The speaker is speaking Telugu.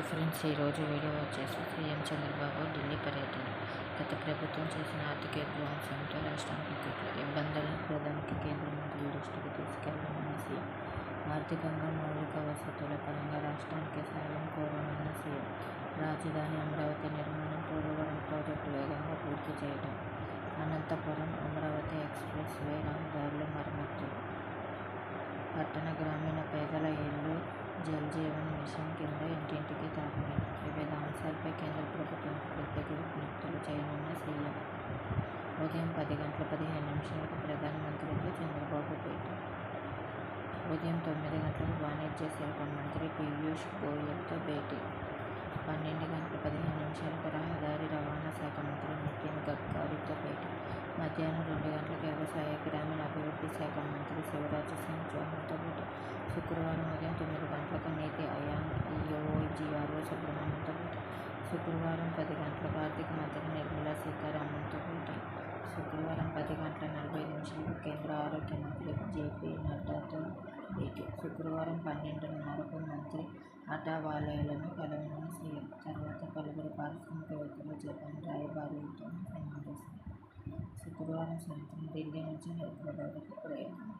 హాయ్ ఫ్రెండ్స్, ఈరోజు వీడియో వచ్చేసి సీఎం చంద్రబాబు ఢిల్లీ పర్యటన. గత ప్రభుత్వం చేసిన ఆర్థిక విధ్వంసంతో రాష్ట్రానికి ఇబ్బందులను ప్రధానికి కేంద్ర మంత్రుల దృష్టికి తీసుకెళ్లనున్న సీఎం. ఆర్థికంగా మౌలిక వసతుల పరంగా రాష్ట్రానికి సాయం కోరనున్న సీఎం. రాజధాని అమరావతి నిర్మాణం, పోలవరం ప్రాజెక్టు వేగంగా పూర్తి చేయడం, అనంతపురం అమరావతి ఎక్స్ప్రెస్ వే రహదారుల మరమ్మతులు, పట్టణ గ్రామీణ పేదల ఇళ్లు, జల్ జీవన్ మిషన్ కింద ఇంటింటికి తాగునీరు, వివిధ అంశాలపై కేంద్ర ప్రభుత్వానికి ప్రత్యేక విజ్ఞప్తులు చేయనున్న సీఎం. ఉదయం 10:15 ప్రధానమంత్రితో చంద్రబాబు భేటీ. ఉదయం 9 గంటలకు వాణిజ్య శాఖ మంత్రి పీయూష్ గోయల్తో భేటీ. 12:15 రహదారి రవాణా శాఖ మంత్రి నితిన్ గడ్కరీతో భేటీ. మధ్యాహ్నం 2 గంటలకు వ్యవసాయ గ్రామీణ అభివృద్ధి శాఖ మంత్రి శివరాజ్ సింగ్ చౌహాన్తో భేటీ. శుక్రవారం ఉదయం 9 గంటలకు నీతి ఆయోగ్ ఈఓ సుబ్రహ్మణ్యంతో భేటీ. శుక్రవారం 10 గంటలకు ఆర్థిక మంత్రి నిర్మలా సీతారామన్తో భేటీ. శుక్రవారం 10:45 కేంద్ర ఆరోగ్య మంత్రి జేపీ నడ్డాతో భేటీ. శుక్రవారం 12:30 మంత్రి అఠావాలేలను కలవనున్న సీఎం. తర్వాత పలువురు పారిశ్రామికవేత్తలు, జపాన్ రాయబారులతో సమావేశం. శుక్రవారం సాయంత్రం ఢిల్లీ నుంచి హైదరాబాద్కు ప్రయాణం.